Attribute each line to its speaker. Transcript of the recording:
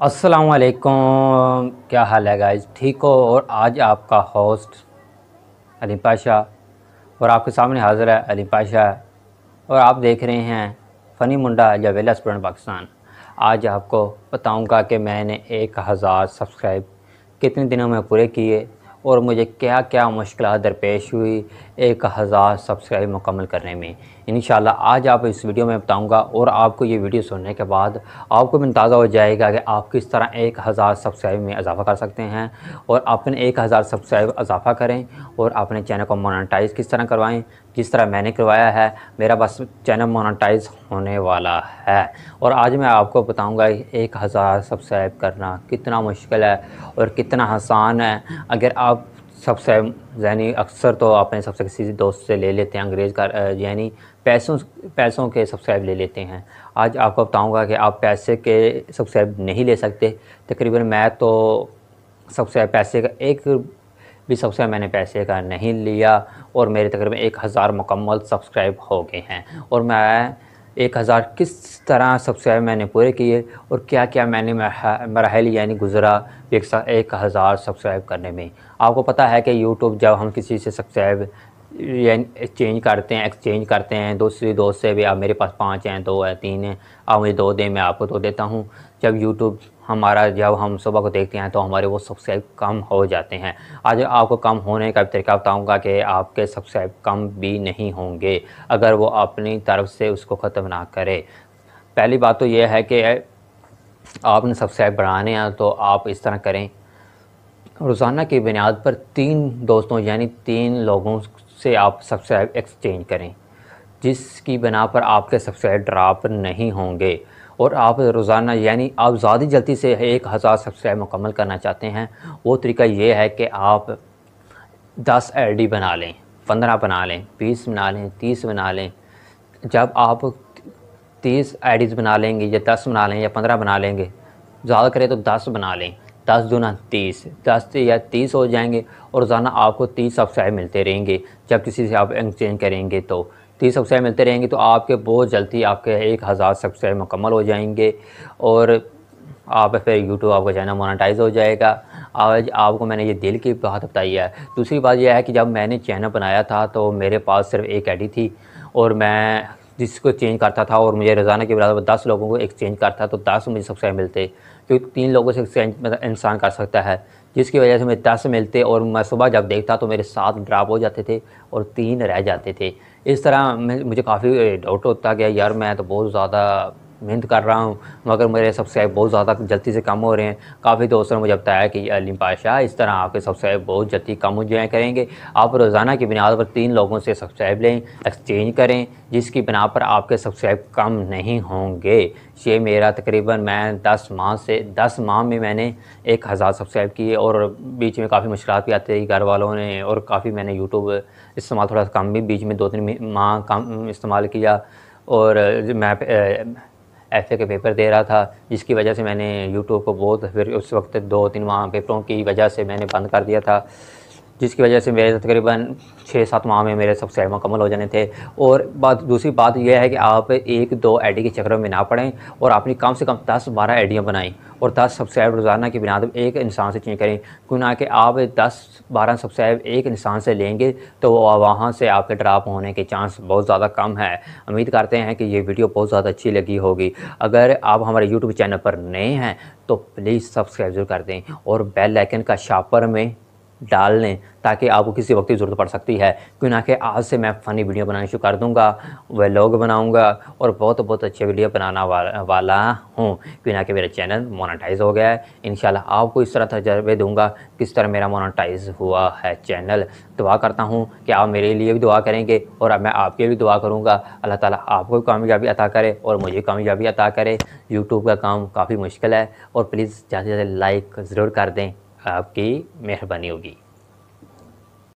Speaker 1: अस्सलाम वालेकुम। क्या हाल है गाइस, ठीक हो? और आज आपका होस्ट अली पाशा और आपके सामने हाज़िर है अली पाशा। और आप देख रहे हैं फ़नी मुंडा या वेला स्टूडेंट पाकिस्तान। आज आपको बताऊंगा कि मैंने 1000 सब्सक्राइब कितने दिनों में पूरे किए और मुझे क्या क्या मुश्किलात दरपेश हुई 1000 सब्सक्राइब मुकम्मल करने में। इंशाल्लाह आज आप इस वीडियो में बताऊंगा और आपको ये वीडियो सुनने के बाद आपको भी अंदाज़ा हो जाएगा कि आप किस तरह 1000 सब्सक्राइब में इजाफ़ा कर सकते हैं और अपने 1000 सब्सक्राइब इजाफ़ा करें और अपने चैनल को मोनेटाइज़ किस तरह करवाएं, जिस तरह मैंने करवाया है। मेरा बस चैनल मोनेटाइज़ होने वाला है और आज मैं आपको बताऊंगा 1000 सब्सक्राइब करना कितना मुश्किल है और कितना आसान है। अगर आप सब्सक्राइब यानी अक्सर तो अपने सबसे किसी दोस्त से ले लेते हैं, अंग्रेज़ का यानी पैसों के सब्सक्राइब ले लेते हैं। आज आपको बताऊंगा कि आप पैसे के सब्सक्राइब नहीं ले सकते। तकरीबन मैं तो सब्सक्राइब पैसे का एक भी सब्सक्राइब मैंने पैसे का नहीं लिया और मेरे तकरीबन 1000 मुकम्मल सब्सक्राइब हो गए हैं। और मैं 1000 किस तरह सब्सक्राइब मैंने पूरे किए और क्या क्या मैंने मराहल यानी गुज़रा 1000 सब्सक्राइब करने में। आपको पता है कि यूट्यूब जब हम किसी से सब्सक्राइब एक्सचेंज करते हैं दूसरी दोस्त से भी, आप मेरे पास 5 हैं, 2 हैं, 3 हैं, आप मुझे 2 दें, मैं आपको 2 देता हूँ। जब हम सुबह को देखते हैं तो हमारे वो सब्सक्राइब कम हो जाते हैं। आज आपको कम होने का तरीका बताऊंगा कि आपके सब्सक्राइब कम भी नहीं होंगे अगर वो अपनी तरफ से उसको ख़त्म ना करे। पहली बात तो ये है कि आपने सब्सक्राइब बढ़ाने हैं तो आप इस तरह करें, रोज़ाना की बुनियाद पर 3 दोस्तों यानी 3 लोगों से आप सब्सक्राइब एक्सचेंज करें, जिसकी बिना पर आपके सब्सक्राइब ड्रॉप नहीं होंगे। और आप रोज़ाना यानी आप ज़्यादा जल्दी से 1000 सब्सक्राइब मुकम्मल करना चाहते हैं, वो तरीका ये है कि आप 10 आईडी बना लें, 15 बना लें, 20 बना लें, 30 बना लें। जब आप 30 आईडीज़ बना लेंगे या 10 बना लें या 15 बना लेंगे, ज़्यादा करें तो 10 बना लें, 10 दूना 30, 10 या 30 हो जाएंगे और रोज़ाना आपको 30 सब्सक्राइब मिलते रहेंगे। जब किसी से आप एक्सचेंज करेंगे तो 30 सब्सक्राइब मिलते रहेंगे तो आपके बहुत जल्दी आपके 1000 सब्सक्राइब मुकम्मल हो जाएंगे और आप फिर यूट्यूब आपका चैनल मोनेटाइज हो जाएगा। आज आपको मैंने ये दिल की बात बताई है। दूसरी बात यह है कि जब मैंने चैनल बनाया था तो मेरे पास सिर्फ एक आईडी थी और मैं जिसको चेंज करता था और मुझे रोज़ाना के बराबर 10 लोगों को एक्सचेंज करता तो 10 मुझे सब्सक्राइब मिलते, क्योंकि 3 लोगों से एक्सचेंज मतलब इंसान कर सकता है, जिसकी वजह से मुझे 10 मिलते और मैं सुबह जब देखता तो मेरे 7 ड्रॉप हो जाते थे और 3 रह जाते थे। इस तरह मुझे काफ़ी डाउट होता गया, यार मैं तो बहुत ज़्यादा मेहनत कर रहा हूँ मगर मेरे सब्सक्राइब बहुत ज़्यादा जल्दी से कम हो रहे हैं। काफ़ी दोस्तों ने मुझे बताया कि अली पाशा इस तरह आपके सब्सक्राइब बहुत जल्दी कम हो जाया करेंगे। आप रोज़ाना की बुनियाद पर 3 लोगों से सब्सक्राइब लें, एक्सचेंज करें, जिसकी बिना पर आपके सब्सक्राइब कम नहीं होंगे। ये मेरा तकरीबन मैं 10 माह में मैंने 1000 सब्सक्राइब किए और बीच में काफ़ी मुश्किलात भी आती रही घर वालों ने और काफ़ी मैंने यूट्यूब इस्तेमाल थोड़ा कम भी बीच में 2-3 माह कम इस्तेमाल किया और मैं एफए के पेपर दे रहा था, जिसकी वजह से मैंने यूट्यूब को बहुत फिर उस वक्त 2-3 माह पेपरों की वजह से मैंने बंद कर दिया था, जिसकी वजह से मेरे तकरीबन 6-7 माह में मेरे सब्सक्राइब मुकम्मल हो जाने थे। और दूसरी बात यह है कि आप 1-2 आईडी के चक्कर में ना पड़ें और अपनी कम से कम 10-12 आईडियाँ बनाएं और 10 सब्सक्राइब रोज़ाना की बुनियाद पर एक इंसान से चेंज करें। क्यों ना कि आप 10-12 सब्सक्राइब एक इंसान से लेंगे तो वहाँ से आपके ड्रॉप होने के चांस बहुत ज़्यादा कम है। उम्मीद करते हैं कि ये वीडियो बहुत ज़्यादा अच्छी लगी होगी। अगर आप हमारे यूट्यूब चैनल पर नए हैं तो प्लीज़ सब्सक्राइब ज़रूर कर दें और बेल आइकन का शापर में डाल लें ताकि आपको किसी वक्त की ज़रूरत पड़ सकती है। क्यों ना कि आज से मैं फ़नी वीडियो बनानी शुरू कर दूँगा, व्लॉग बनाऊँगा और बहुत अच्छे वीडियो बनाना वाला हूँ। क्यों ना कि मेरा चैनल मोनेटाइज़ हो गया है। इंशाल्लाह आपको इस तरह तजर्बे दूँगा किस तरह मेरा मोनेटाइज़ हुआ है चैनल। दुआ करता हूँ कि आप मेरे लिए भी दुआ करेंगे और अब मैं आपके लिए भी दुआ करूँगा। अल्लाह ताला आपको भी कामयाबी अता करे और मुझे कामयाबी अता करे। यूट्यूब का काम काफ़ी मुश्किल है और प्लीज़ ज़्यादा से ज़्यादा लाइक ज़रूर कर दें, आपकी मेहरबानी होगी।